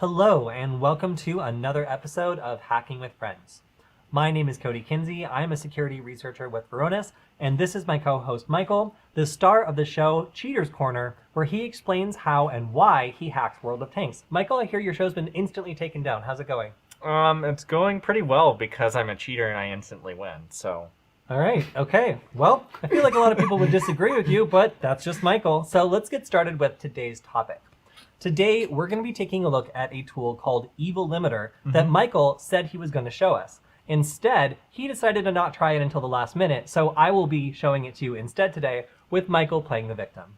Hello, and welcome to another episode of Hacking with Friends. My name is Kody Kinsey. I'm a security researcher with Varonis, and this is my co-host Michael, the star of the show Cheater's Corner, where he explains how and why he hacks World of Tanks. Michael, I hear your show's been instantly taken down. How's it going? It's going pretty well because I'm a cheater and I instantly win, so... All right, okay. Well, I feel like a lot of people would disagree with you, but that's just Michael. So let's get started with today's topic. Today, we're going to be taking a look at a tool called EvilLimiter that Michael said he was going to show us. Instead, he decided to not try it until the last minute, so I will be showing it to you instead today with Michael playing the victim.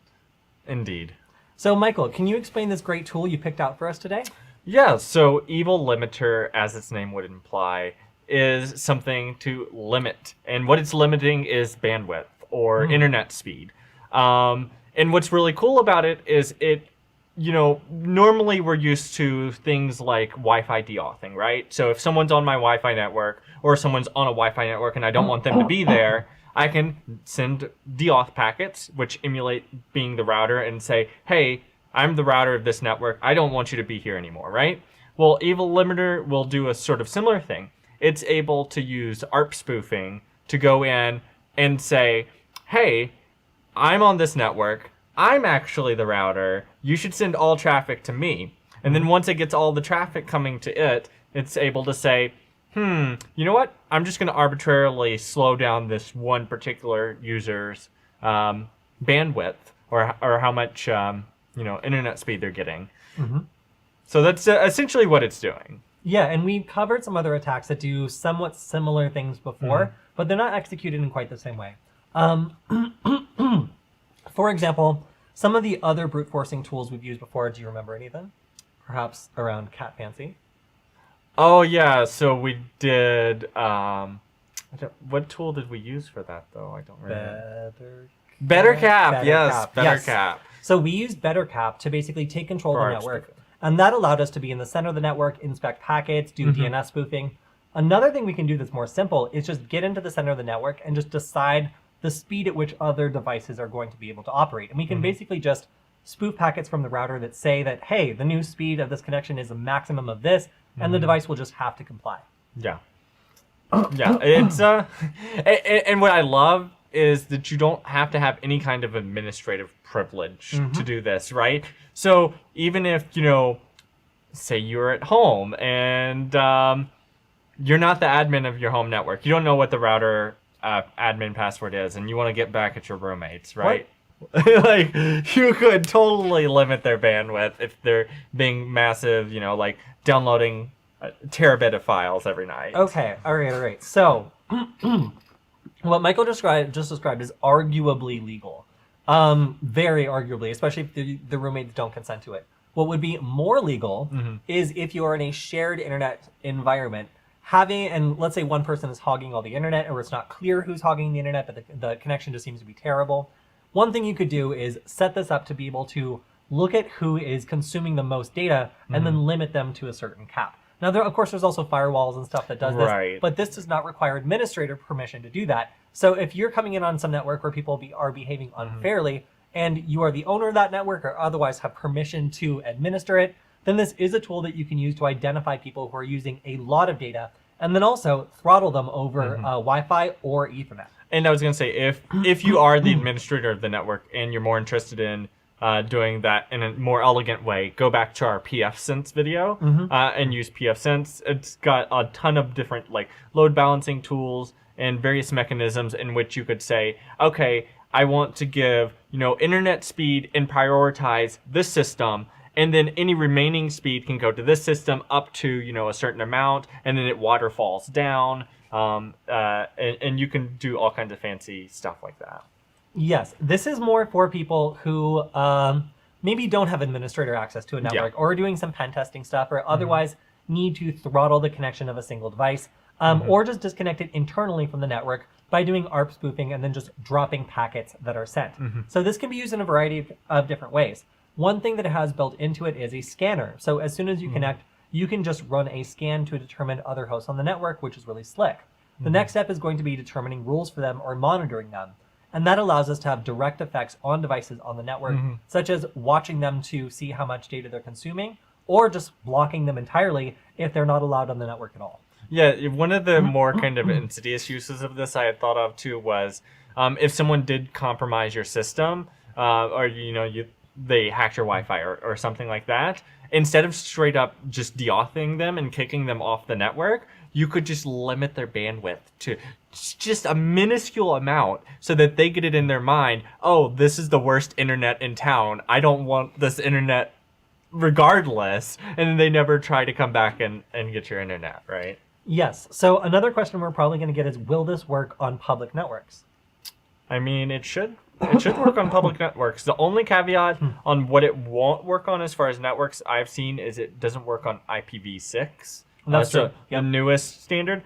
Indeed. So Michael, can you explain this great tool you picked out for us today? Yeah, so EvilLimiter, as its name would imply, is something to limit. And what it's limiting is bandwidth or internet speed. And what's really cool about it is normally we're used to things like Wi-Fi deauthing, right? So if someone's on my Wi-Fi network or someone's on a Wi-Fi network and I don't want them to be there, I can send deauth packets, which emulate being the router, and say, hey, I'm the router of this network. I don't want you to be here anymore, right? Well, EvilLimiter will do a sort of similar thing. It's able to use ARP spoofing to go in and say, hey, I'm on this network. I'm actually the router. You should send all traffic to me. And then once it gets all the traffic coming to it, it's able to say, you know what? I'm just going to arbitrarily slow down this one particular user's bandwidth or how much internet speed they're getting. So that's essentially what it's doing. Yeah, and we've covered some other attacks that do somewhat similar things before, but they're not executed in quite the same way. For example, some of the other brute forcing tools we've used before, do you remember any of them? Perhaps around Cat Fancy? Oh, yeah. So we did... what tool did we use for that, though? I don't remember. BetterCap. Yes, BetterCap. So we used BetterCap to basically take control of the network. And that allowed us to be in the center of the network, inspect packets, do DNS spoofing. Another thing we can do that's more simple is just get into the center of the network and just decide the speed at which other devices are going to be able to operate. And we can basically just spoof packets from the router that say that, hey, the new speed of this connection is a maximum of this, and the device will just have to comply. Yeah. Yeah, it's and what I love is that you don't have to have any kind of administrative privilege to do this, right? So even if, say you're at home and you're not the admin of your home network, you don't know what the router admin password is, and you want to get back at your roommates, right? Like, you could totally limit their bandwidth if they're being massive, like downloading a terabit of files every night. Okay, all right. So, what Michael just described is arguably legal. Very arguably, especially if the roommates don't consent to it. What would be more legal is if you are in a shared internet environment, and let's say one person is hogging all the internet, or it's not clear who's hogging the internet, but the connection just seems to be terrible. One thing you could do is set this up to be able to look at who is consuming the most data and then limit them to a certain cap. Now, of course, there's also firewalls and stuff that does this, but this does not require administrator permission to do that. So if you're coming in on some network where people are behaving unfairly, and you are the owner of that network or otherwise have permission to administer it, then this is a tool that you can use to identify people who are using a lot of data and then also throttle them over Wi-Fi or Ethernet. And I was going to say, if you are the administrator of the network and you're more interested in doing that in a more elegant way, go back to our pfSense video and use pfSense. It's got a ton of different load balancing tools and various mechanisms in which you could say, okay, I want to give internet speed and prioritize this system, and then any remaining speed can go to this system up to a certain amount, and then it waterfalls down, and you can do all kinds of fancy stuff like that. Yes, this is more for people who maybe don't have administrator access to a network or are doing some pen testing stuff or otherwise need to throttle the connection of a single device or just disconnect it internally from the network by doing ARP spoofing and then just dropping packets that are sent. So this can be used in a variety of different ways. One thing that it has built into it is a scanner. So as soon as you connect, you can just run a scan to determine other hosts on the network, which is really slick. The next step is going to be determining rules for them or monitoring them. And that allows us to have direct effects on devices on the network, such as watching them to see how much data they're consuming, or just blocking them entirely if they're not allowed on the network at all. Yeah, one of the more kind of insidious uses of this I had thought of too was if someone did compromise your system, or they hacked your Wi-Fi or something like that, instead of straight up just deauthing them and kicking them off the network, you could just limit their bandwidth to just a minuscule amount so that they get it in their mind, oh, this is the worst internet in town. I don't want this internet regardless. And they never try to come back and get your internet, right? Yes. So another question we're probably going to get is, will this work on public networks? I mean, it should work on public networks. The only caveat on what it won't work on as far as networks I've seen is it doesn't work on IPv6. That's true. The newest standard.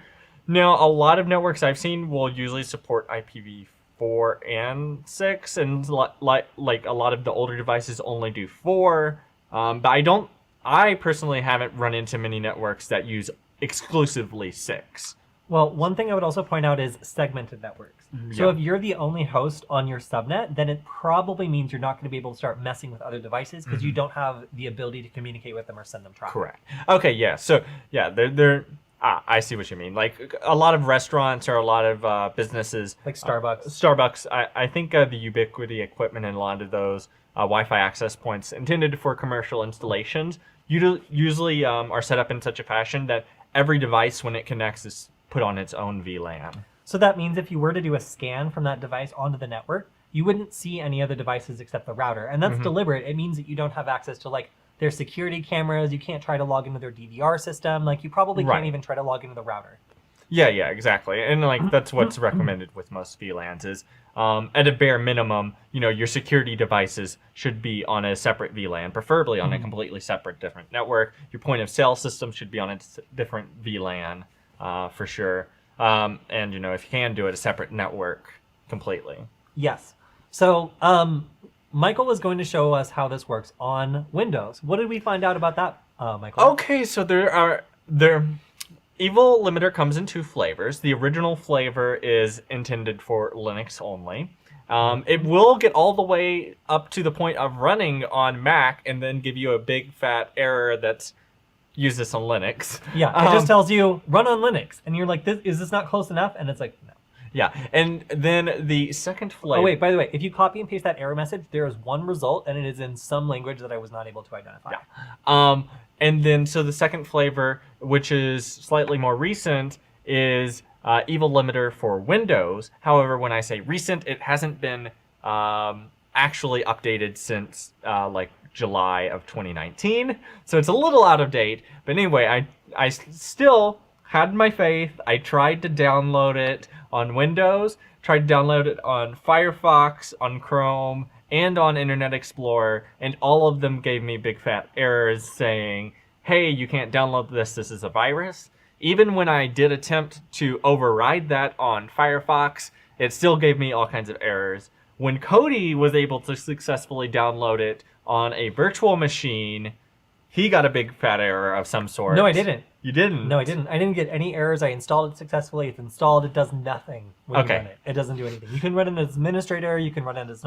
Now, a lot of networks I've seen will usually support IPv4 and 6, and like a lot of the older devices only do 4. But I personally haven't run into many networks that use exclusively 6. Well, one thing I would also point out is segmented networks. So if you're the only host on your subnet, then it probably means you're not going to be able to start messing with other devices because you don't have the ability to communicate with them or send them traffic. Correct. Okay, yeah. So, yeah, I see what you mean. Like a lot of restaurants or a lot of businesses. Like Starbucks. Starbucks, I think the Ubiquiti equipment in a lot of those Wi-Fi access points intended for commercial installations usually are set up in such a fashion that every device, when it connects, is put on its own VLAN. So that means if you were to do a scan from that device onto the network, you wouldn't see any other devices except the router. And that's deliberate. It means that you don't have access to like their security cameras. You can't try to log into their DVR system. Like you probably can't even try to log into the router. Yeah, exactly. And like that's what's recommended with most VLANs is at a bare minimum, your security devices should be on a separate VLAN, preferably on a completely separate different network. Your point of sale system should be on a different VLAN for sure. And if you can do it, a separate network completely. Yes. So Michael was going to show us how this works on Windows. What did we find out about that, Michael? Okay, so EvilLimiter comes in 2 flavors. The original flavor is intended for Linux only. It will get all the way up to the point of running on Mac and then give you a big fat error that's use this on Linux. Yeah, it just tells you run on Linux, and you're like, is this not close enough? And it's like, no. Yeah, and then the second flavor. Oh wait, by the way, if you copy and paste that error message, there is one result, and it is in some language that I was not able to identify. Yeah. And then so the second flavor, which is slightly more recent, is EvilLimiter for Windows. However, when I say recent, it hasn't been actually updated since like July of 2019, so it's a little out of date. But anyway, I still had my faith. I tried to download it on Windows, tried to download it on Firefox, on Chrome, and on Internet Explorer, and all of them gave me big fat errors saying, hey, you can't download this is a virus. Even when I did attempt to override that on Firefox, it still gave me all kinds of errors. When Kody was able to successfully download it on a virtual machine, he got a big fat error of some sort. No, I didn't. You didn't? No, I didn't. I didn't get any errors. I installed it successfully. It's installed. It does nothing when you run it. It doesn't do anything. You can run it as administrator. You can run it as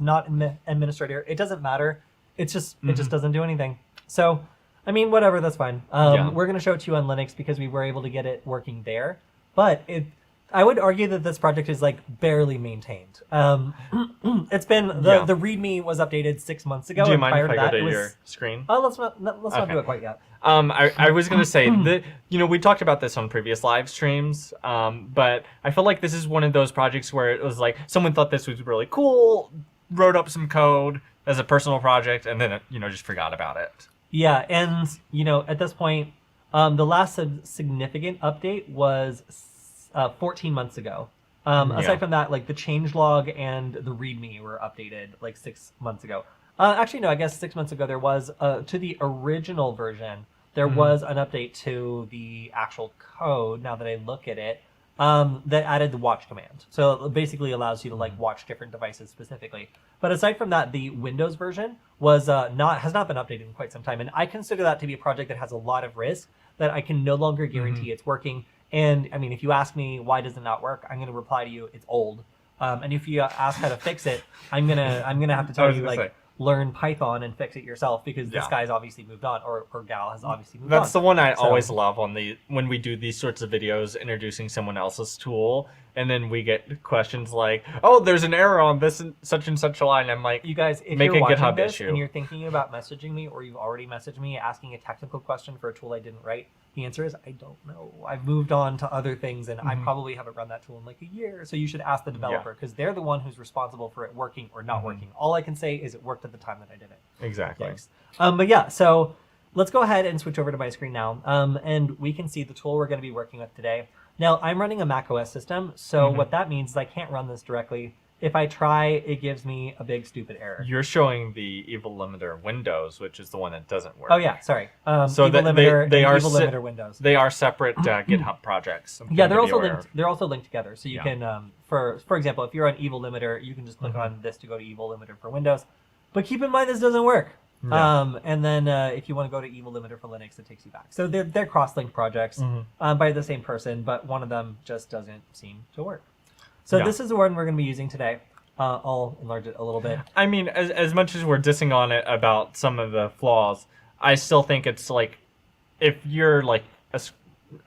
not administrator. It doesn't matter. It's just it just doesn't do anything. So, I mean, whatever. That's fine. We're going to show it to you on Linux because we were able to get it working there. But I would argue that this project is like barely maintained. It's been the README was updated 6 months ago. Do you mind prior if I to that, go to your screen? Oh, let's not do it quite yet. I was gonna say that we talked about this on previous live streams, but I feel like this is one of those projects where it was like someone thought this was really cool, wrote up some code as a personal project, and then it, just forgot about it. Yeah, and at this point, the last significant update was 14 months ago. Aside from that, like the changelog and the README were updated like 6 months ago. Actually, no, I guess 6 months ago there was to the original version. There was an update to the actual code. Now that I look at it, that added the watch command. So it basically allows you to like watch different devices specifically. But aside from that, the Windows version has not been updated in quite some time, and I consider that to be a project that has a lot of risk that I can no longer guarantee it's working. And I mean, if you ask me why does it not work, I'm going to reply to you, it's old. And if you ask how to fix it, I'm gonna have to tell you like learn Python and fix it yourself because this Yeah. guy's obviously moved on or gal has obviously moved That's on. the one I So- always love when we do these sorts of videos introducing someone else's tool, and then we get questions like, "Oh, there's an error on this and such a line." I'm like, You guys, if Make you're a watching GitHub this issue. and you're thinking about messaging me or you've already messaged me asking a technical question for a tool I didn't write, the answer is I don't know. I've moved on to other things and I probably haven't run that tool in like a year. So you should ask the developer because they're the one who's responsible for it working or not working. All I can say is it worked at the time that I did it. exactly. Thanks. But yeah, so let's go ahead and switch over to my screen now. And we can see the tool we're going to be working with today. Now, I'm running a Mac OS system. So what that means is I can't run this directly. If I try, it gives me a big stupid error. You're showing the EvilLimiter Windows, which is the one that doesn't work. Oh yeah, sorry. So EvilLimiter they and are EvilLimiter Windows. They are separate GitHub projects. Yeah, they're Gonna be also aware linked. They're also linked together. So you Yeah. can, for example, if you're on EvilLimiter, you can just click on this to go to EvilLimiter for Windows. But keep in mind this doesn't work. Yeah. And then if you want to go to EvilLimiter for Linux, it takes you back. So they're cross-linked projects by the same person, but one of them just doesn't seem to work. So Yeah. this is the one we're going to be using today. I'll enlarge it a little bit. I mean, as much as we're dissing on it about some of the flaws, I still think it's like, if you're like,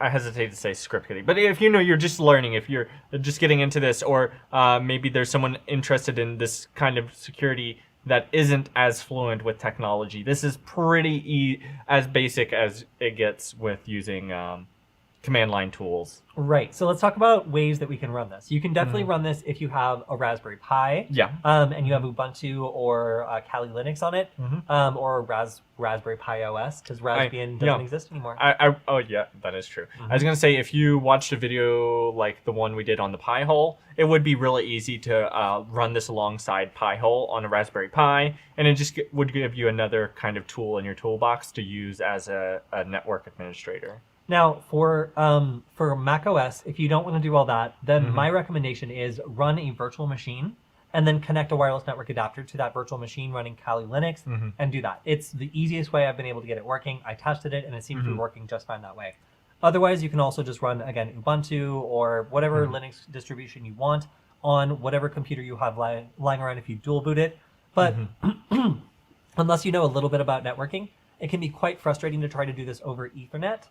I hesitate to say script kidding, but if you're just learning, if you're just getting into this, or maybe there's someone interested in this kind of security that isn't as fluent with technology, this is pretty as basic as it gets with using command line tools. Right. So let's talk about ways that we can run this. You can definitely run this if you have a Raspberry Pi. Yeah. And you have Ubuntu or Kali Linux on it, or Raspberry Pi OS, because Raspbian doesn't exist anymore. Oh yeah, that is true. I was gonna say, if you watched a video like the one we did on the Pi-hole, it would be really easy to run this alongside Pi-hole on a Raspberry Pi, and it just would give you another kind of tool in your toolbox to use as a network administrator. Now, for Mac OS, if you don't want to do all that, then my recommendation is run a virtual machine and then connect a wireless network adapter to that virtual machine running Kali Linux and do that. It's the easiest way I've been able to get it working. I tested it and it seems to be working just fine that way. Otherwise, you can also just run, again, Ubuntu or whatever Linux distribution you want on whatever computer you have lying around if you dual boot it. But unless you know a little bit about networking, it can be quite frustrating to try to do this over Ethernet,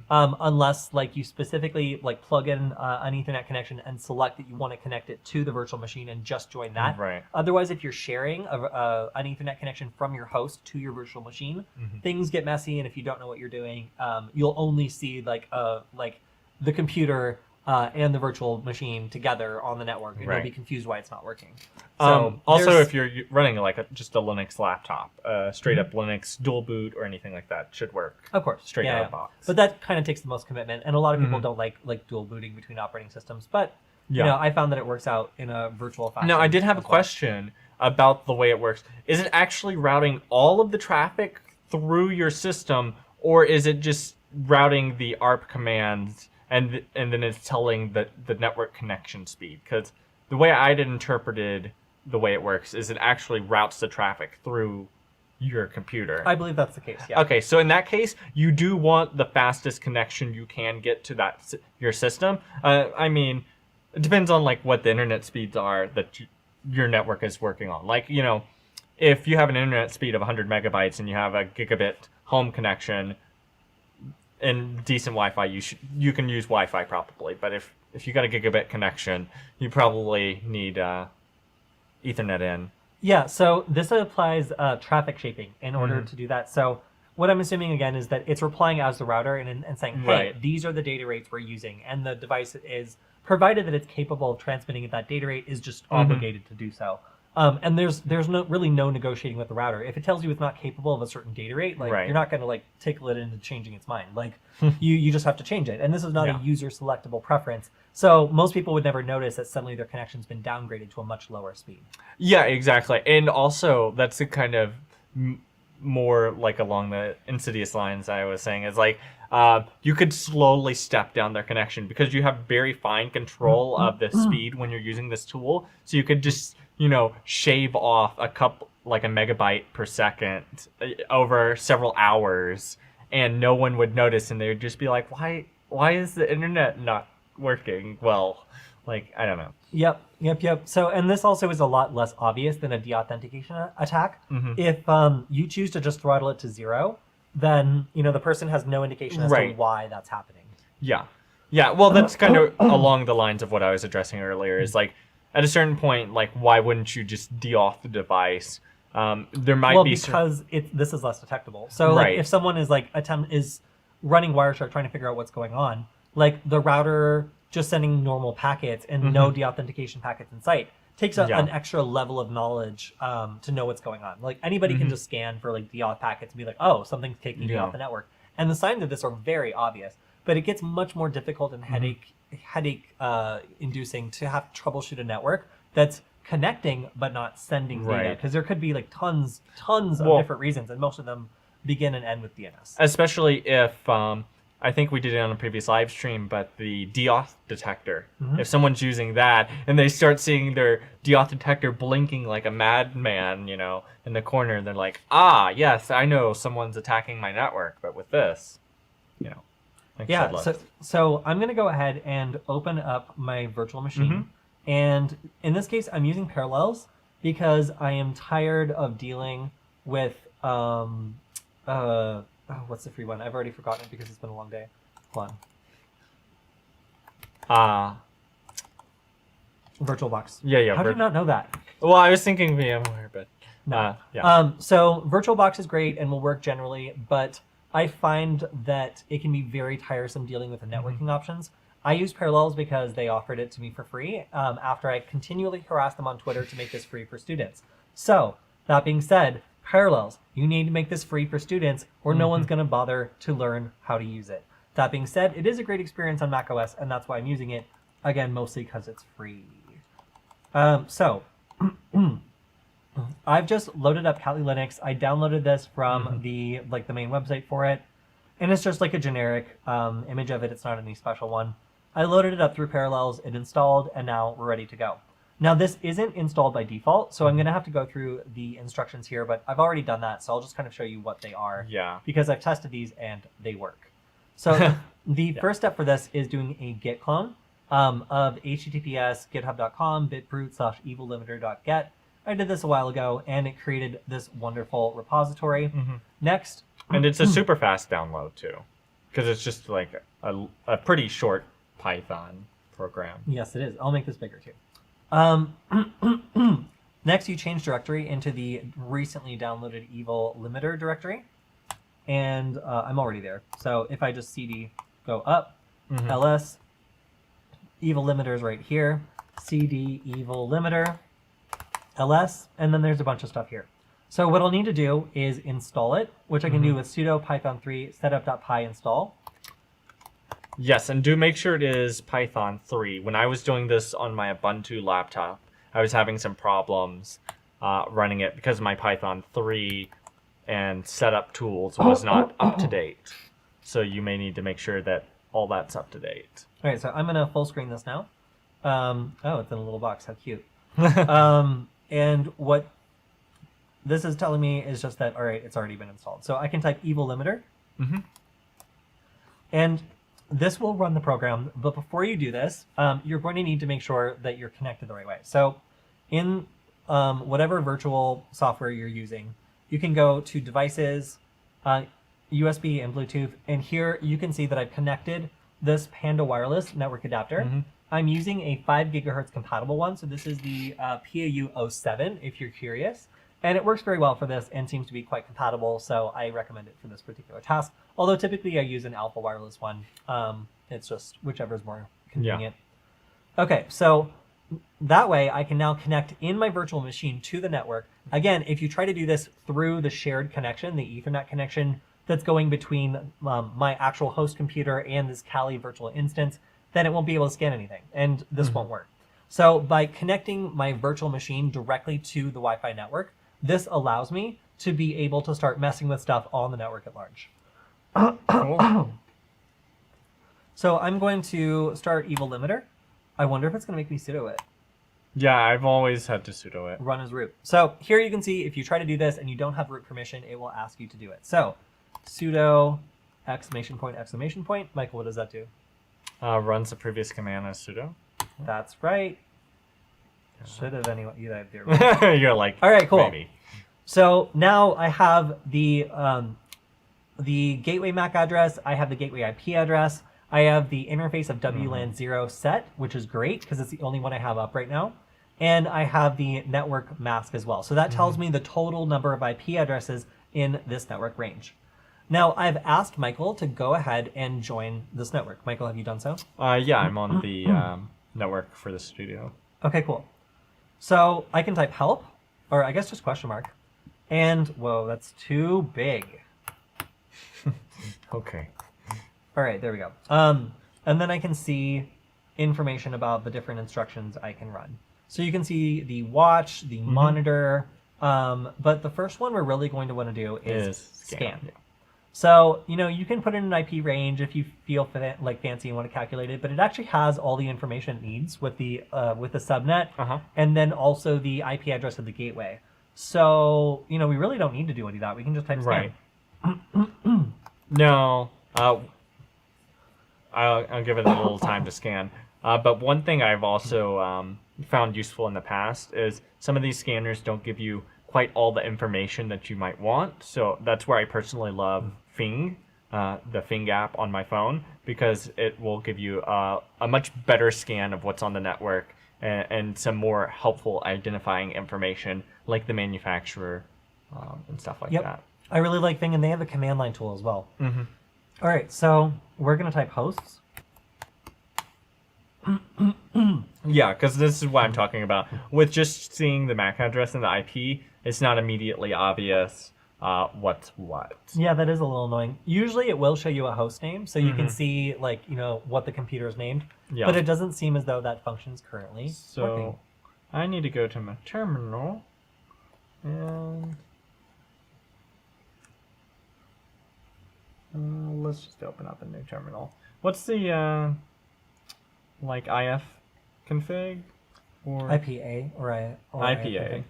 unless like you specifically like plug in an Ethernet connection and select that you want to connect it to the virtual machine and just join that. Right. Otherwise, if you're sharing an Ethernet connection from your host to your virtual machine, things get messy, and if you don't know what you're doing, you'll only see like the computer and the virtual machine together on the network, and you'll be confused why it's not working. So also, if you're running like just a Linux laptop, straight up Linux dual boot or anything like that should work. Of course, straight out of the box. But that kind of takes the most commitment, and a lot of people don't like dual booting between operating systems. But you know, I found that it works out in a virtual fashion. Now, I did have a question about the way it works. Is it actually routing all of the traffic through your system, or is it just routing the ARP commands and then it's telling the network connection speed? Because the way I'd interpreted the way it works is it actually routes the traffic through your computer. I believe that's the case, yeah. Okay, so in that case, you do want the fastest connection you can get to your system. I mean, it depends on like what the internet speeds are that your network is working on. Like, if you have an internet speed of 100 megabytes and you have a gigabit home connection and decent Wi-Fi, you can use Wi-Fi probably. But if you got a gigabit connection, you probably need Ethernet in. Yeah, so this applies traffic shaping in order to do that. So what I'm assuming, again, is that it's replying as the router and saying, hey, these are the data rates we're using. And the device is, provided that it's capable of transmitting at that data rate, is just obligated to do so. And there's really no negotiating with the router. If it tells you it's not capable of a certain data rate, like you're not going to like tickle it into changing its mind. Like you just have to change it. And this is not a user selectable preference. So most people would never notice that suddenly their connection's been downgraded to a much lower speed. Yeah, exactly. And also that's the kind of more like along the insidious lines I was saying is like you could slowly step down their connection because you have very fine control of the speed when you're using this tool. So you could just shave off a megabyte per second over several hours, and no one would notice, and they would just be like, why is the internet not working? Well, Like, I don't know. Yep. So, and this also is a lot less obvious than a deauthentication attack. Mm-hmm. If you choose to just throttle it to 0, then the person has no indication as to Right. why that's happening. Yeah. Well, that's kind of along the lines of what I was addressing earlier. Is like, at a certain point, like, why wouldn't you just de-auth the device? There might be because this is less detectable. So, Right. like, if someone is is running Wireshark trying to figure out what's going on, like the router just sending normal packets and no deauthentication packets in sight takes an extra level of knowledge to know what's going on. Like, anybody can just scan for like deauth packets and be like, oh, something's taking me off the network. And the signs of this are very obvious, but it gets much more difficult and headache inducing to have to troubleshoot a network that's connecting but not sending data, because there could be like tons of different reasons, and most of them begin and end with DNS. Especially if I think we did it on a previous live stream, but the deauth detector. If someone's using that and they start seeing their deauth detector blinking like a madman, in the corner, they're like, yes, I know someone's attacking my network, but with this, so I'm going to go ahead and open up my virtual machine. And in this case, I'm using Parallels because I am tired of dealing with what's the free one? I've already forgotten it because it's been a long day. Hold on. VirtualBox. Yeah. How did you not know that? Well, I was thinking VMware, but no. Yeah. So VirtualBox is great and will work generally, but I find that it can be very tiresome dealing with the networking options. I use Parallels because they offered it to me for free after I continually harassed them on Twitter to make this free for students. So, that being said, Parallels, you need to make this free for students or no one's going to bother to learn how to use it. That being said, it is a great experience on macOS, and that's why I'm using it, again, mostly because it's free. So, I've just loaded up Kali Linux. I downloaded this from the main website for it, and it's just like a generic image of it. It's not any special one. I loaded it up through Parallels, it installed, and now we're ready to go. Now, this isn't installed by default, so I'm going to have to go through the instructions here, but I've already done that, so I'll just kind of show you what they are. Yeah. Because I've tested these, and they work. So the first step for this is doing a git clone of https github.com bitbrute/evillimiter.get. I did this a while ago, and it created this wonderful repository. Next. And it's a super fast download, too, because it's just like a pretty short Python program. Yes, it is. I'll make this bigger too. Next, you change directory into the recently downloaded EvilLimiter directory, and I'm already there. So if I just cd go up, ls, EvilLimiter is right here, cd EvilLimiter, ls, and then there's a bunch of stuff here. So what I'll need to do is install it, which I can do with sudo python3 setup.py install. Yes, and do make sure it is Python 3. When I was doing this on my Ubuntu laptop, I was having some problems running it because my Python 3 and setup tools was not up to date. So you may need to make sure that all that's up to date. All right, so I'm going to full screen this now. Oh, it's in a little box. How cute. And what this is telling me is just that, all right, it's already been installed. So I can type EvilLimiter. And this will run the program, but before you do this, you're going to need to make sure that you're connected the right way. So in whatever virtual software you're using, you can go to Devices, USB, and Bluetooth, and here you can see that I've connected this Panda Wireless network adapter. I'm using a 5 gigahertz compatible one, so this is the PAU07 if you're curious. And it works very well for this and seems to be quite compatible, so I recommend it for this particular task. Although typically I use an Alpha Wireless one. It's just whichever is more convenient. Yeah. Okay, so that way I can now connect in my virtual machine to the network. Again, if you try to do this through the shared connection, the Ethernet connection that's going between my actual host computer and this Kali virtual instance, then it won't be able to scan anything, and this won't work. So by connecting my virtual machine directly to the Wi-Fi network, this allows me to be able to start messing with stuff on the network at large. Cool. So I'm going to start EvilLimiter. I wonder if it's going to make me sudo it. Yeah, I've always had to sudo it. Run as root. So here you can see if you try to do this and you don't have root permission, it will ask you to do it. So sudo ! Michael, what does that do? Runs the previous command as sudo. That's right. Should have anyone. There. You're like, all right, cool. Maybe. So now I have the gateway MAC address. I have the gateway IP address. I have the interface of WLAN 0 set, which is great because it's the only one I have up right now. And I have the network mask as well. So that tells me the total number of IP addresses in this network range. Now, I've asked Michael to go ahead and join this network. Michael, have you done so? Yeah, I'm on the network for the studio. Okay, cool. So I can type help, or I guess just question mark. And, whoa, that's too big. Okay. All right, there we go. And then I can see information about the different instructions I can run. So you can see the watch, the monitor, but the first one we're really going to want to do is scan. Yeah. So, you can put in an IP range if you feel like fancy and want to calculate it, but it actually has all the information it needs with the subnet, and then also the IP address of the gateway. So, we really don't need to do any of that. We can just type scan. Right. No. I'll give it a little time to scan. But one thing I've also found useful in the past is some of these scanners don't give you quite all the information that you might want. So that's where I personally love Fing, the Fing app on my phone, because it will give you a much better scan of what's on the network and some more helpful identifying information like the manufacturer and stuff like that. I really like Fing, and they have a command line tool as well. All right, so we're going to type hosts. Yeah, because this is what I'm talking about. With just seeing the MAC address and the IP, it's not immediately obvious what's what. Yeah, that is a little annoying. Usually it will show you a host name, so you can see what the computer is named. Yeah. But it doesn't seem as though that function's currently working. I need to go to my terminal and let's just open up a new terminal. What's the IF config or IPA or IPA?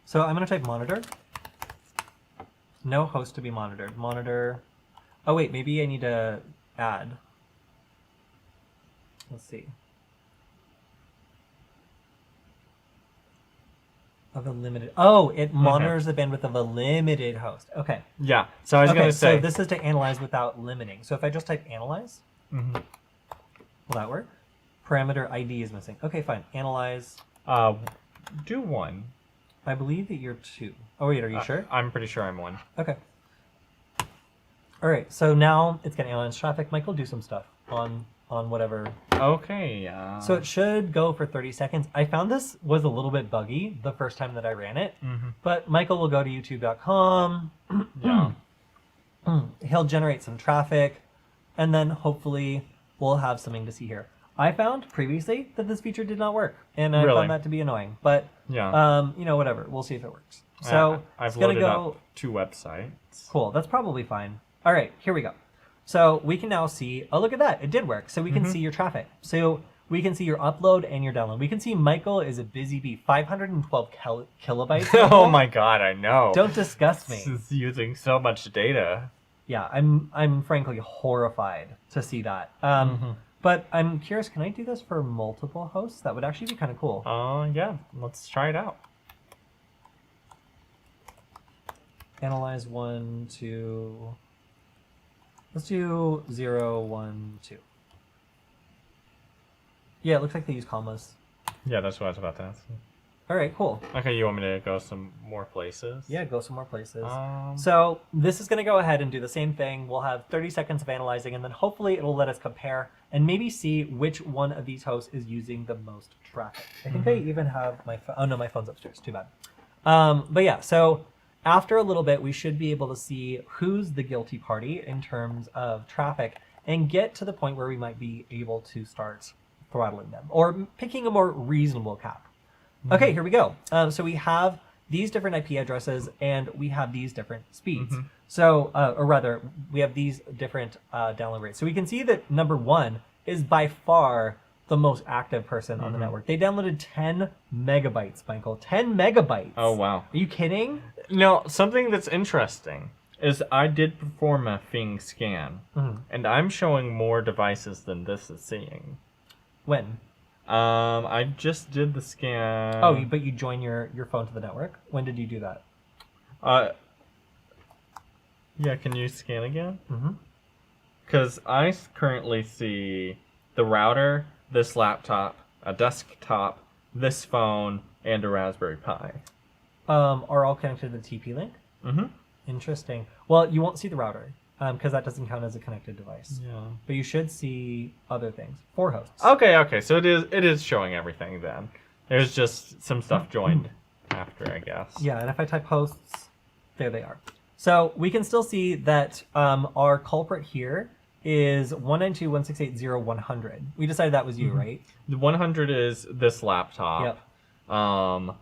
So I'm going to type monitor. No host to be monitored. Monitor. Oh wait, maybe I need to add. Let's see. Of a limited. Oh, it monitors the bandwidth of a limited host. Okay. Yeah. So I was going to say. So this is to analyze without limiting. So if I just type analyze, will that work? Parameter ID is missing. Okay, fine. Analyze. Do 1. I believe that you're 2. Oh wait, are you sure? I'm pretty sure I'm 1. Okay. All right. So now it's going to analyze traffic. Michael, do some stuff on whatever. Okay. So it should go for 30 seconds. I found this was a little bit buggy the first time that I ran it, but Michael will go to youtube.com. Yeah. He'll generate some traffic, and then hopefully we'll have something to see here. I found previously that this feature did not work, and I found that to be annoying. But whatever. We'll see if it works. So I've loaded up 2 websites. Cool. That's probably fine. All right, here we go. So we can now see, oh, look at that. It did work. So we can see your traffic. So we can see your upload and your download. We can see Michael is a busy bee. 512 kilobytes. Oh my God, I know. Don't disgust me. This is using so much data. Yeah, I'm frankly horrified to see that. But I'm curious, can I do this for multiple hosts? That would actually be kind of cool. Yeah, let's try it out. Analyze 1, 2... Let's do 0, 1, 2. Yeah, it looks like they use commas. Yeah, that's what I was about to ask. All right, cool. Okay, you want me to go some more places? Yeah, go some more places. So this is going to go ahead and do the same thing. We'll have 30 seconds of analyzing, and then hopefully it'll let us compare and maybe see which one of these hosts is using the most traffic. I think I even have my phone. Oh, no, my phone's upstairs. Too bad. But yeah, so after a little bit, we should be able to see who's the guilty party in terms of traffic and get to the point where we might be able to start throttling them or picking a more reasonable cap. Okay, here we go. So we have these different IP addresses and we have these different speeds. So, or rather, we have these different download rates. So we can see that number 1 is by far the most active person on the network. They downloaded 10 megabytes, Michael. 10 megabytes. Oh, wow. Are you kidding? No, something that's interesting is I did perform a Fing scan, and I'm showing more devices than this is seeing. When? I just did the scan. Oh, but you join your phone to the network? When did you do that? Yeah, can you scan again? Mm-hmm. Because I currently see the router, this laptop, a desktop, this phone, and a Raspberry Pi. Are all connected to the TP link? Mm-hmm. Interesting. Well, you won't see the router because that doesn't count as a connected device. Yeah. But you should see other things. 4 hosts. Okay. So it is showing everything then. There's just some stuff joined after, I guess. Yeah, and if I type hosts, there they are. So we can still see that our culprit here is 192.168.0.100. We decided that was you, right? The 100 is this laptop. Yep.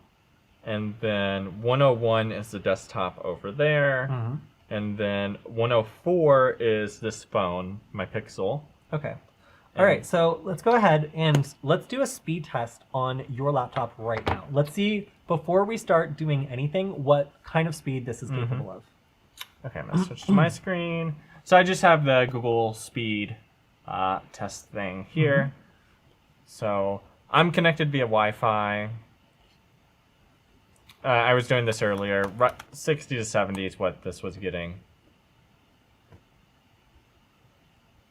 And then 101 is the desktop over there. Mm-hmm. And then 104 is this phone, my Pixel. Okay. All right, so let's go ahead and let's do a speed test on your laptop right now. Let's see, before we start doing anything, what kind of speed this is capable of. Okay, I'm going to switch to my screen. So I just have the Google Speed test thing here. So I'm connected via Wi-Fi. I was doing this earlier. 60 to 70 is what this was getting.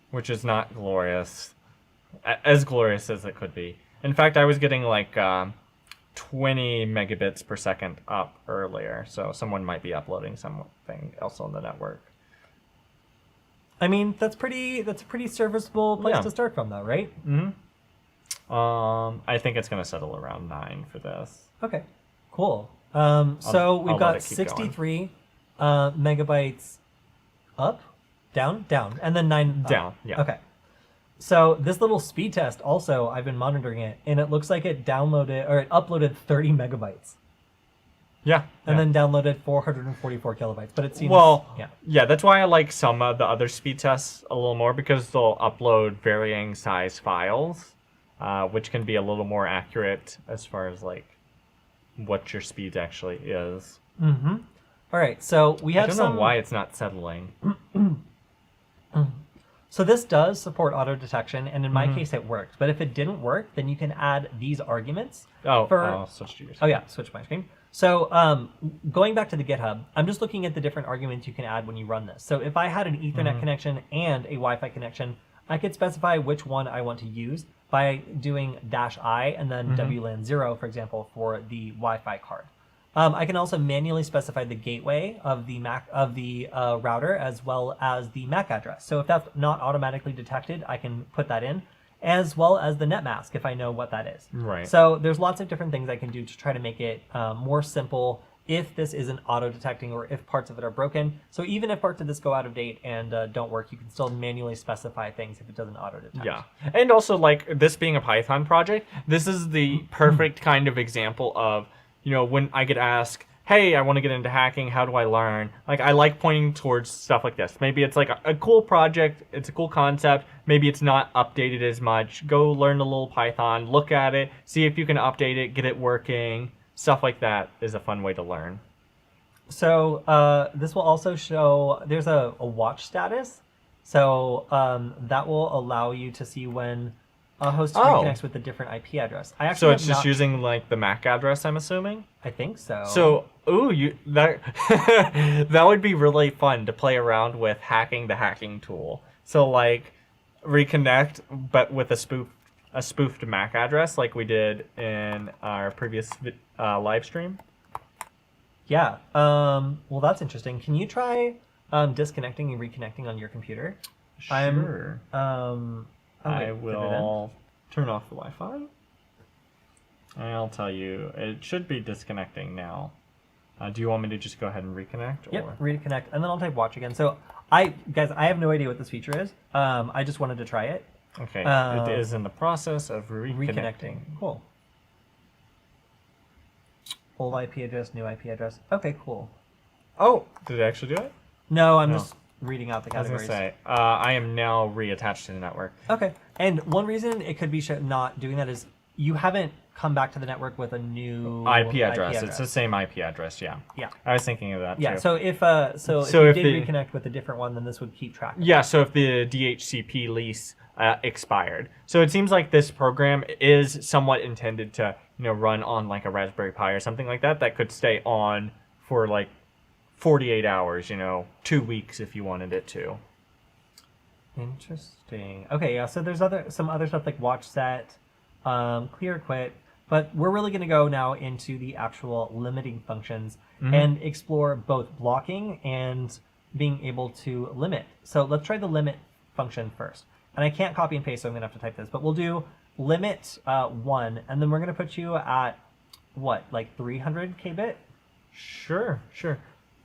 Which is not glorious. As glorious as it could be. In fact, I was getting like 20 megabits per second up earlier. So someone might be uploading something else on the network. I mean, that's a pretty serviceable place to start from, though, right? Mm-hmm. I think it's going to settle around 9 for this. Okay, cool. So we've got 63 megabytes up, down, and then 9 down. Yeah. Okay. So this little speed test also, I've been monitoring it, and it looks like it uploaded 30 megabytes. Yeah. And then downloaded 444 kilobytes. But it seems yeah, that's why I like some of the other speed tests a little more, because they'll upload varying size files, which can be a little more accurate as far as like what your speed actually is. Mm-hmm. All right, so we have I don't know why it's not settling. So this does support auto detection, and in my case it worked. But if it didn't work, then you can add these arguments. I'll switch to your screen. Oh yeah, switch my screen. So going back to the GitHub, I'm just looking at the different arguments you can add when you run this. So if I had an Ethernet connection and a Wi-Fi connection, I could specify which one I want to use by doing -I and then WLAN 0, for example, for the Wi-Fi card. I can also manually specify the gateway of the router as well as the MAC address. So if that's not automatically detected, I can put that in, as well as the net mask if I know what that is. Right. So there's lots of different things I can do to try to make it more simple if this isn't auto-detecting or if parts of it are broken. So even if parts of this go out of date and don't work, you can still manually specify things if it doesn't auto-detect. Yeah. And also, like, this being a Python project, this is the perfect kind of example of, you know, when I get asked, hey, I want to get into hacking, how do I learn? Like, I like pointing towards stuff like this. Maybe it's like a cool project, it's a cool concept, maybe it's not updated as much. Go learn a little Python, look at it, see if you can update it, get it working. Stuff like that is a fun way to learn. So this will also show, there's a watch status. So that will allow you to see when a host reconnects with a different IP address. So it's just using like the MAC address, I'm assuming? I think so. So, that would be really fun to play around with hacking the hacking tool. So like reconnect, but with a spoofed MAC address like we did in our previous live stream. Yeah. Well, that's interesting. Can you try disconnecting and reconnecting on your computer? Sure. I will turn off the Wi-Fi. I'll tell you, it should be disconnecting now. Do you want me to just go ahead and reconnect? Yep, reconnect, and then I'll type watch again. So, I have no idea what this feature is. I just wanted to try it. Okay, it is in the process of reconnecting. Cool. Old IP address, new IP address. Okay, cool. Oh, did it actually do it? No, I'm just reading out the categories. I was going to say, I am now reattached to the network. Okay, and one reason it could be not doing that is you haven't come back to the network with a new IP address. It's the same IP address, yeah. Yeah. I was thinking of that too. Yeah, so if you did reconnect with a different one, then this would keep track of Yeah, so if the DHCP lease expired. So it seems like this program is somewhat intended to, run on like a Raspberry Pi or something like that could stay on for like 48 hours, 2 weeks if you wanted it to. Interesting. Okay, yeah, so there's some other stuff like watch set, clear quit, but we're really going to go now into the actual limiting functions and explore both blocking and being able to limit. So let's try the limit function first. And I can't copy and paste, so I'm going to have to type this, but we'll do limit 1, and then we're going to put you at, what, like 300 kbit? Sure.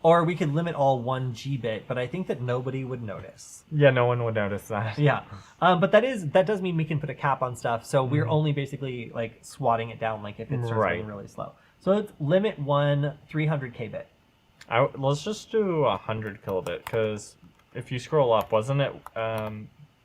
Or we could limit all 1 gbit, but I think that nobody would notice. Yeah, no one would notice that. Yeah, but that does mean we can put a cap on stuff, so we're only basically like swatting it down, like if it starts getting really slow. So let's limit 1 300 kbit. Let's just do 100 kilobit, because if you scroll up, wasn't it?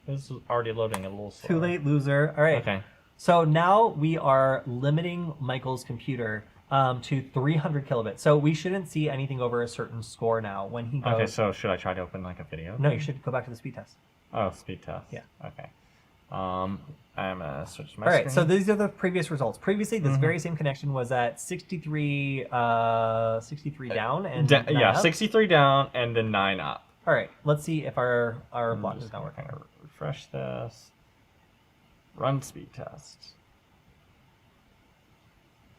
This is already loading a little slow. Too late, loser. All right. Okay. So now we are limiting Michael's computer to 300 kilobits. So we shouldn't see anything over a certain score now when he goes. Okay, so should I try to open like a video? No, you should go back to the speed test. Oh, speed test. Yeah. Okay. I'm gonna switch my All right, screen. so these are the previous results. Previously, this very same connection was at 63 down and 9 up. 63 down and then 9 up. All right, let's see if our block is not working. Refresh this. Run speed test.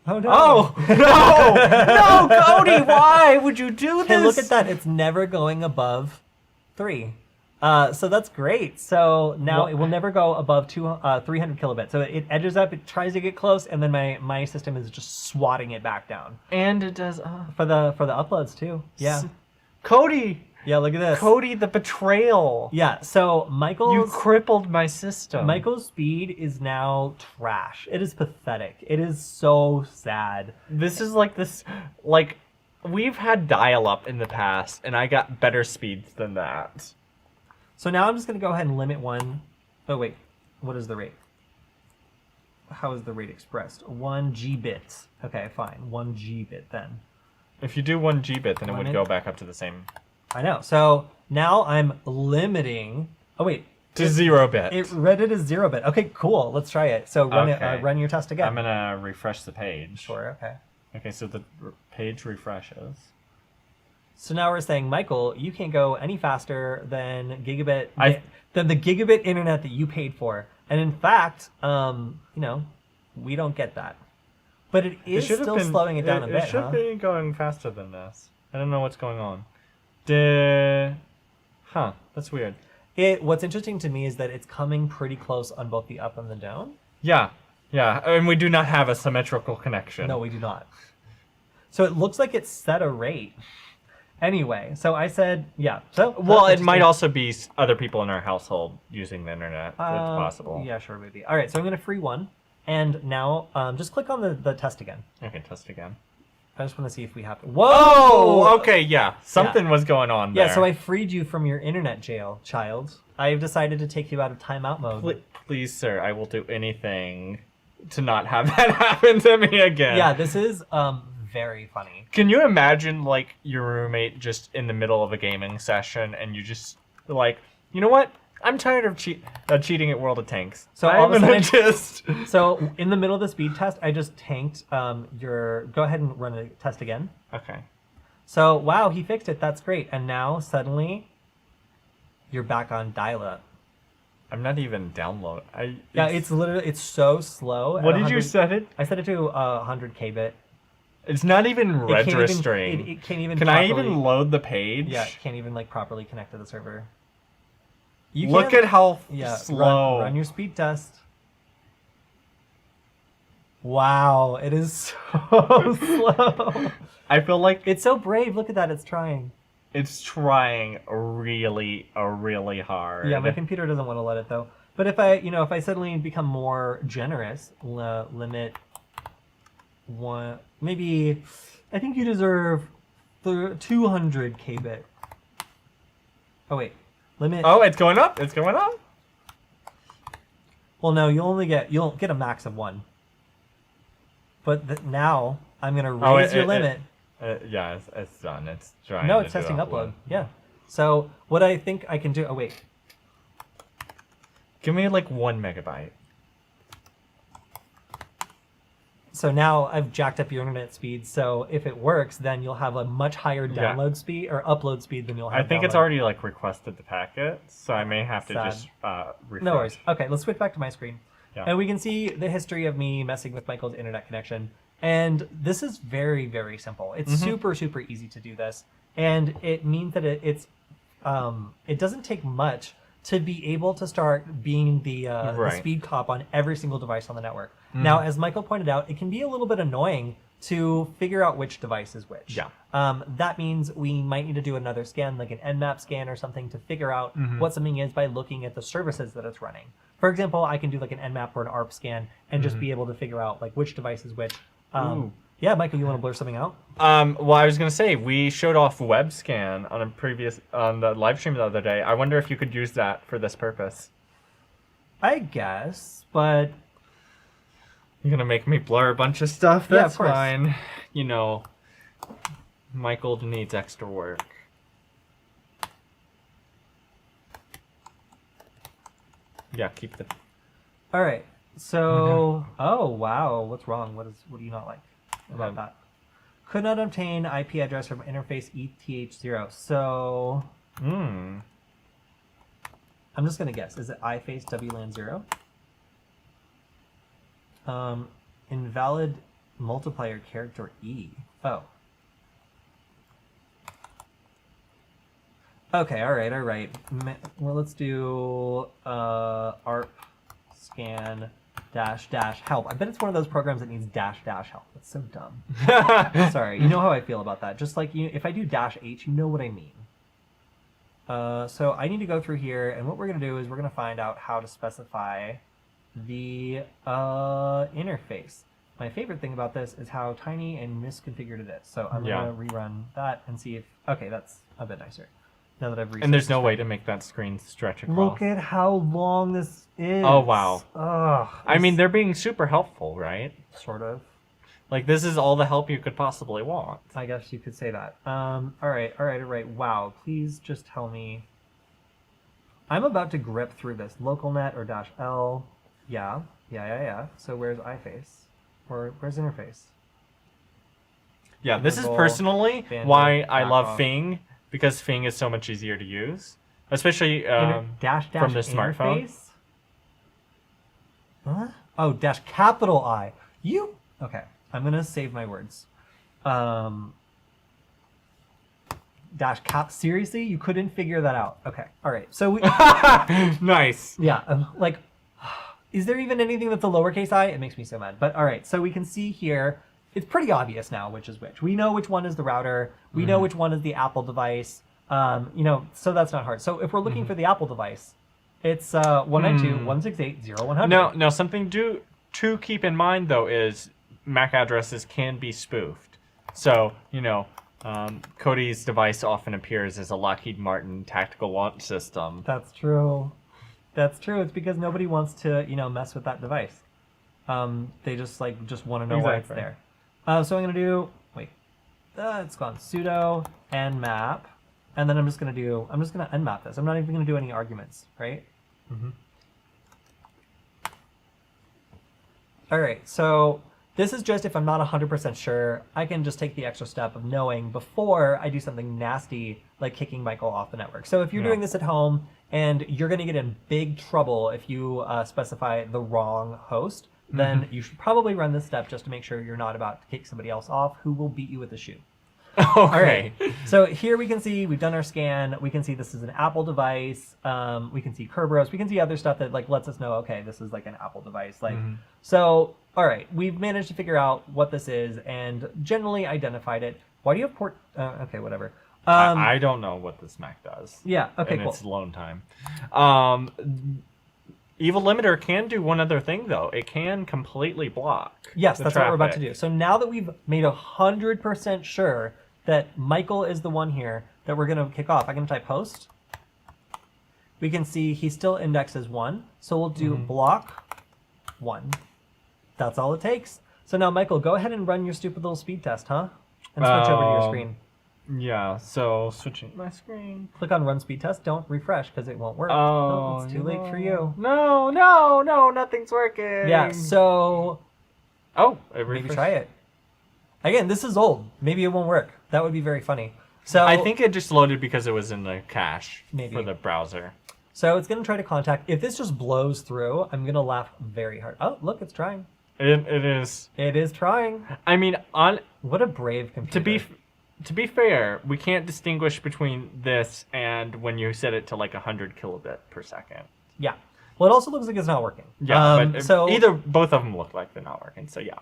Oh no! Oh no! No, Kody! Why would you do this? Hey, look at that! It's never going above 3. So that's great. So now it will never go above 300 kilobits. So it edges up, it tries to get close, and then my system is just swatting it back down. And it does for the uploads too. Yeah. Cody. Yeah, look at this. Cody, the betrayal. Yeah. So you crippled my system. Michael's speed is now trash. It is pathetic. It is so sad. This is like we've had dial-up in the past, and I got better speeds than that. So now I'm just going to go ahead and limit 1. Oh, wait. What is the rate? How is the rate expressed? 1 gbit. Okay, fine. 1 gbit then. If you do 1 gbit, then it would go back up to the same. I know. So now I'm limiting. Oh, wait. To 0 bit. It read it as 0 bit. Okay, cool. Let's try it. So run your test again. I'm going to refresh the page. Sure, okay. Okay, so the page refreshes. So now we're saying, Michael, you can't go any faster than the gigabit internet that you paid for. And in fact, we don't get that. But it is still slowing it down a bit. It should be going faster than this. I don't know what's going on. That's weird. What's interesting to me is that it's coming pretty close on both the up and the down. Yeah, and we do not have a symmetrical connection. No, we do not. So it looks like it's set a rate. Anyway, so I said, yeah. So it might also be other people in our household using the internet. That's possible. Yeah, sure, maybe. All right, so I'm going to free 1. And now just click on the test again. Okay, test again. I just want to see if we have to. Whoa! Oh, okay, yeah. Something was going on there. Yeah, so I freed you from your internet jail, child. I've decided to take you out of timeout mode. Please, sir, I will do anything to not have that happen to me again. Yeah, this is very funny. Can you imagine, like, your roommate just in the middle of a gaming session and you just, like, you know what? I'm tired of cheating at World of Tanks. So all of a sudden, so in the middle of the speed test, I just tanked your. Go ahead and run a test again. Okay. So wow, he fixed it. That's great. And now suddenly, you're back on dial-up. I'm not even download. It's so slow. What did you set it? I set it to 100 kbit. It's not even registering. It can't even. Can I even load the page? Yeah, it can't even properly connect to the server. Look at how slow. Run your speed test. Wow, it is so slow. I feel like it's so brave. Look at that, it's trying. It's trying really hard. Yeah, my computer doesn't want to let it though. But if I suddenly become more generous, limit 1, maybe I think you deserve 200 kbit. Oh wait. Limit. Oh, it's going up. It's going up. Well, no, you'll get a max of 1. But now I'm going to raise your limit. Yeah, it's done. It's trying. No, it's testing upload. Yeah. So what I think I can do. Oh wait. Give me like 1 megabyte. So now I've jacked up your internet speed. So if it works, then you'll have a much higher download speed or upload speed than you'll have. I think it's already like requested the packet, so I may have to just refresh. No worries. Okay, let's switch back to my screen. Yeah. And we can see the history of me messing with Michael's internet connection. And this is very, very simple. It's super, super easy to do this. And it means that it doesn't take much to be able to start being the speed cop on every single device on the network. Now, as Michael pointed out, it can be a little bit annoying to figure out which device is which. Yeah. That means we might need to do another scan, like an Nmap scan or something, to figure out what something is by looking at the services that it's running. For example, I can do like an Nmap or an ARP scan and just be able to figure out like which device is which. Yeah, Michael, you want to blur something out? Well, I was gonna say we showed off web scan on the live stream the other day. I wonder if you could use that for this purpose. I guess, but you're gonna make me blur a bunch of stuff. Yeah, That's of course. fine. You know, Michael needs extra work. Yeah, keep the. All right. So, oh wow, what's wrong? What do you not like about that? Could not obtain IP address from interface ETH0. So, I'm just gonna guess. Is it iFace WLAN 0? Invalid multiplier character E. Oh. Okay. All right. Well, let's do ARP scan -- help. I bet it's one of those programs that needs -- help. That's so dumb. Sorry, you know how I feel about that. Just like if I do -h, you know what I mean. So I need to go through here, and what we're going to do is we're going to find out how to specify the interface. My favorite thing about this is how tiny and misconfigured it is. So I'm going to rerun that and see if... Okay, that's a bit nicer. Now that I've reset. And there's no way to make that screen stretch across. Look at how long this is. Oh, wow. Ugh, I mean, they're being super helpful, right? sort of. Like, this is all the help you could possibly want. I guess you could say that. All right. Wow, please just tell me. I'm about to grip through this. LocalNet or -L. Yeah. So where's iFace? Or where's interface? Yeah, this is personally why I love Fing, because Fing is so much easier to use, especially from the smartphone. Interface? Huh? Oh, -I. You? Okay, I'm gonna save my words. -cap. Seriously, you couldn't figure that out? Okay, all right. So we. Nice. Yeah, like, is there even anything that's a lowercase I? It makes me so mad. But all right, so we can see here. It's pretty obvious now which is which. We know which one is the router. We know which one is the Apple device. So that's not hard. So if we're looking for the Apple device, it's 192.168.0.100. Now something to keep in mind though is MAC addresses can be spoofed. So Kody's device often appears as a Lockheed Martin tactical launch system. That's true. It's because nobody wants to mess with that device. They just want to know why it's there. So I'm going to do, it's gone, sudo nmap, and then I'm just going to nmap this. I'm not even going to do any arguments, right? All right, so this is just if I'm not 100% sure, I can just take the extra step of knowing before I do something nasty like kicking Michael off the network. So if you're doing this at home and you're going to get in big trouble if you specify the wrong host, then you should probably run this step just to make sure you're not about to kick somebody else off who will beat you with a shoe. Okay. All right. So here we can see we've done our scan. We can see this is an Apple device. We can see Kerberos. We can see other stuff that lets us know, okay, this is like an Apple device. So, all right, we've managed to figure out what this is and generally identified it. Why do you have port? Okay, whatever. I don't know what this Mac does. Yeah. Okay. And cool. it's alone time. EvilLimiter can do one other thing though. It can completely block. Yes, that's what we're about to traffic. do. So now that we've made 100% sure that Michael is the one here that we're going to kick off, I'm going to type host. We can see he still indexes 1. So we'll do block 1. That's all it takes. So now, Michael, go ahead and run your stupid little speed test, huh? And switch over to your screen. Yeah, so switching my screen. Click on run speed test. Don't refresh because it won't work. Oh, it's too late for you. No, nothing's working. Yeah, so Oh, maybe try it. Again, this is old. Maybe it won't work. That would be very funny. So I think it just loaded because it was in the cache for the browser. So it's going to try to contact. If this just blows through, I'm going to laugh very hard. Oh, look, it's trying. It is. It is trying. I mean, what a brave computer. To be fair, we can't distinguish between this and when you set it to like 100 kilobit per second. Yeah. Well, it also looks like it's not working. Yeah, but both of them look like they're not working. So yeah.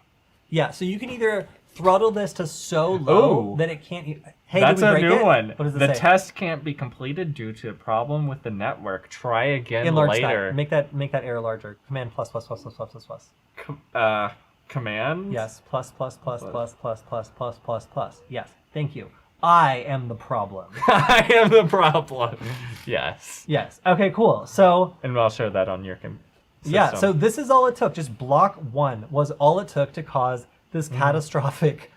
Yeah. So you can either throttle this to so low that it can't. Hey, that's did we a break new it? one. What does it the say? test can't be completed due to a problem with the network. Try again Enlarge later. That. Make that error larger. Command plus. Command. Yes. Plus. Yes. Thank you. I am the problem. I am the problem. Yes. Yes. Okay. Cool. So. And I'll show that on your system. Yeah. So this is all it took. Just block 1 was all it took to cause this catastrophic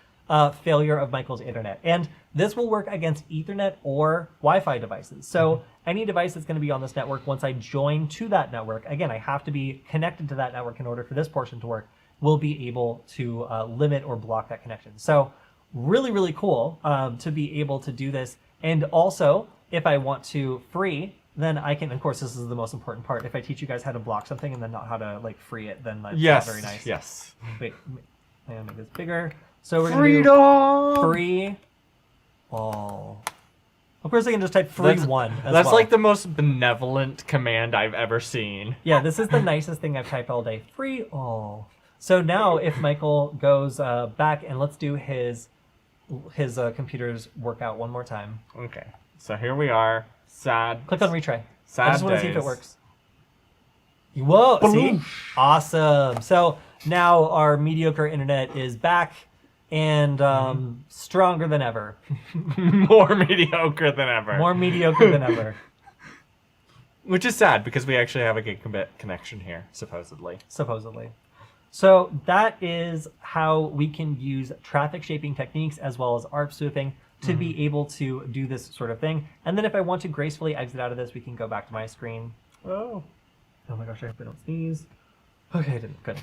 failure of Michael's internet. And this will work against Ethernet or Wi-Fi devices. So any device that's going to be on this network, once I join to that network, again, I have to be connected to that network in order for this portion to work, will be able to limit or block that connection. So really, really cool to be able to do this. And also, if I want to free, then I can, of course, this is the most important part. If I teach you guys how to block something and then not how to like free it, then that's not very nice. Yes. Wait, I'm gonna make this bigger. So we're Freedom! gonna do free all. Of course, I can just type free one. That's like the most benevolent command I've ever seen. Yeah, this is the nicest thing I've typed all day. Free all. So now, if Michael goes back and let's do his computer's workout one more time. Okay. So here we are. Sad. Click on retry. Sad I just want to see if it days. works. Whoa! See? Awesome. So now our mediocre internet is back and stronger than ever. More mediocre than ever. More mediocre than ever. Which is sad because we actually have a gigabit connection here, supposedly. Supposedly. So that is how we can use traffic shaping techniques as well as ARP spoofing to be able to do this sort of thing. And then if I want to gracefully exit out of this, we can go back to my screen. Oh my gosh, I hope I don't sneeze. Okay, I didn't. Good.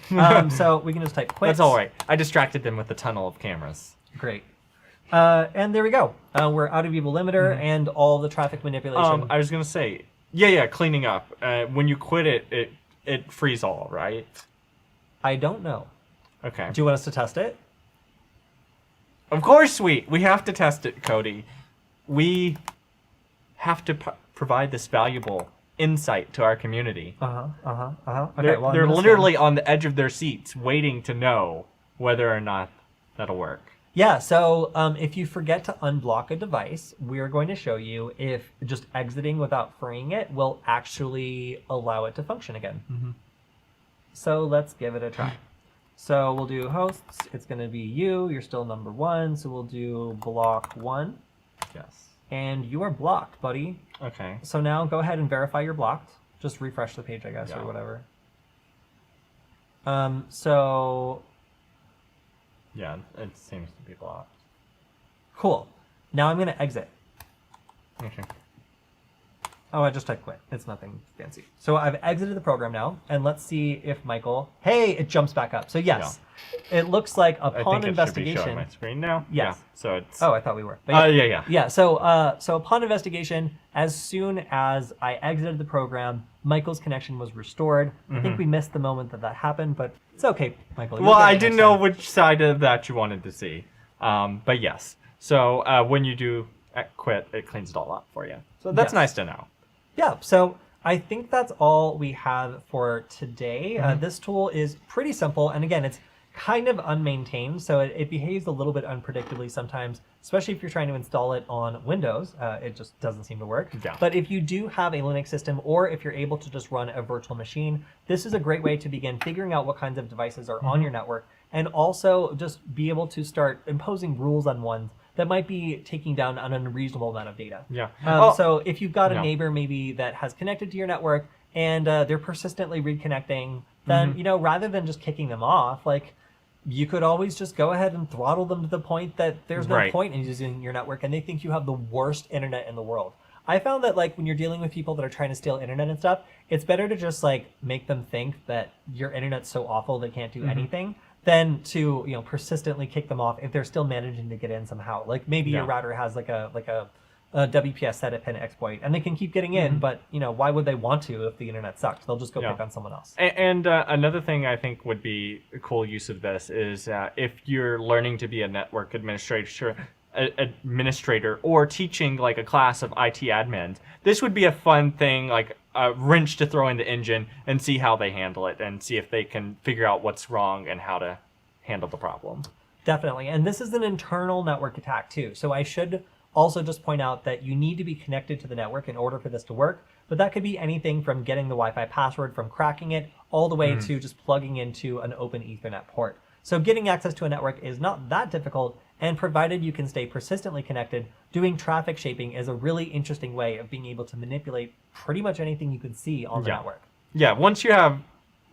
So we can just type quit. That's all right. I distracted them with the tunnel of cameras. Great. And there we go. We're out of EvilLimiter and all the traffic manipulation. I was going to say, yeah, cleaning up. When you quit it frees all, right? I don't know. Okay. Do you want us to test it? Of course we have to test it, Kody. We have to provide this valuable insight to our community. Okay, They're literally on the edge of their seats waiting to know whether or not that'll work. Yeah, so if you forget to unblock a device, we're going to show you if just exiting without freeing it will actually allow it to function again. So let's give it a try. So we'll do hosts. It's going to be you. You're still number 1. So we'll do block 1. Yes. And you are blocked, buddy. Okay. So now go ahead and verify you're blocked. Just refresh the page, I guess, or whatever. So... yeah, it seems to be blocked. Cool. Now I'm going to exit. Okay. Oh, I just typed quit. It's nothing fancy. So I've exited the program now, and let's see if Michael... Hey, it jumps back up. So yes, it looks like upon investigation... I think it should be showing my screen now. Yes. Yeah, so it's... Oh, I thought we were. But yeah. Yeah, so upon investigation, as soon as I exited the program, Michael's connection was restored. I think we missed the moment that happened, but it's okay, Michael. Well, I didn't know which side of that you wanted to see. But yes. So when you do quit, it cleans it all up for you. So that's nice to know. Yeah, so I think that's all we have for today. This tool is pretty simple, and again, it's kind of unmaintained, so it behaves a little bit unpredictably sometimes, especially if you're trying to install it on Windows. It just doesn't seem to work. Yeah. But if you do have a Linux system, or if you're able to just run a virtual machine, this is a great way to begin figuring out what kinds of devices are on your network, and also just be able to start imposing rules on ones that might be taking down an unreasonable amount of data. Yeah. So if you've got a neighbor maybe that has connected to your network and they're persistently reconnecting, then, rather than just kicking them off, like, you could always just go ahead and throttle them to the point that there's no Right. point in using your network, and they think you have the worst internet in the world. I found that like when you're dealing with people that are trying to steal internet and stuff, it's better to just like make them think that your internet's so awful they can't do anything than to, you know, persistently kick them off if they're still managing to get in somehow. Like maybe your router has like a WPS setup pin exploit, and they can keep getting in, but you know, why would they want to if the internet sucks? They'll just go pick on someone else. And another thing I think would be a cool use of this is if you're learning to be a network administrator or teaching like a class of IT admins, this would be a fun thing, like a wrench to throw in the engine and see how they handle it and see if they can figure out what's wrong and how to handle the problem. Definitely. And this is an internal network attack too. So I should also just point out that you need to be connected to the network in order for this to work. But that could be anything from getting the Wi-Fi password, from cracking it, all the way to just plugging into an open Ethernet port. So getting access to a network is not that difficult, and provided you can stay persistently connected, doing traffic shaping is a really interesting way of being able to manipulate pretty much anything you can see on the network. Yeah, once you have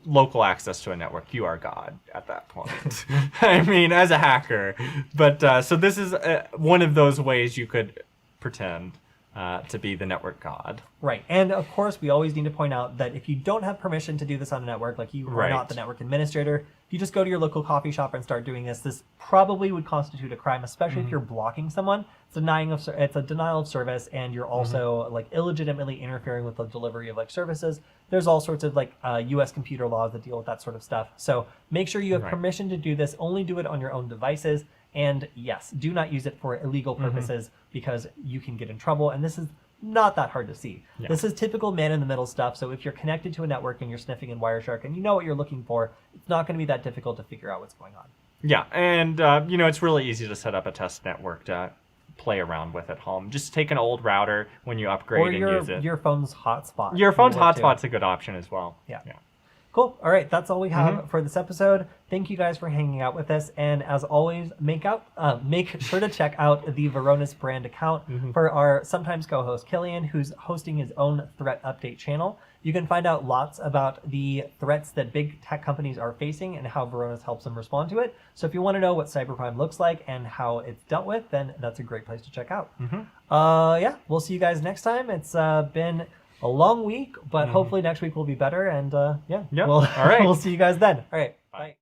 local access to a network, you are God at that point. I mean, as a hacker. But so this is one of those ways you could pretend to be the network god. Right. And of course, we always need to point out that if you don't have permission to do this on a network, like you are not the network administrator, if you just go to your local coffee shop and start doing this, this probably would constitute a crime, especially if you're blocking someone. It's a denial of service, and you're also like illegitimately interfering with the delivery of like services. There's all sorts of like U.S. computer laws that deal with that sort of stuff. So make sure you have permission to do this. Only do it on your own devices. And yes, do not use it for illegal purposes because you can get in trouble. And this is not that hard to see. Yeah. This is typical man-in-the-middle stuff. So if you're connected to a network and you're sniffing in Wireshark and you know what you're looking for, it's not going to be that difficult to figure out what's going on. Yeah, and you know, it's really easy to set up a test network to play around with at home. Just take an old router when you upgrade and use it. Your phone's hotspot. Your phone's hotspot's a good option as well. Yeah. Cool. All right, that's all we have for this episode. Thank you guys for hanging out with us, and as always, make sure to check out the Varonis brand account for our sometimes co-host Killian, who's hosting his own threat update channel. You can find out lots about the threats that big tech companies are facing and how Varonis helps them respond to it. So if you want to know what cybercrime looks like and how it's dealt with, then that's a great place to check out. Yeah, we'll see you guys next time. It's been a long week, but hopefully next week will be better. And all right. We'll see you guys then. All right. Bye.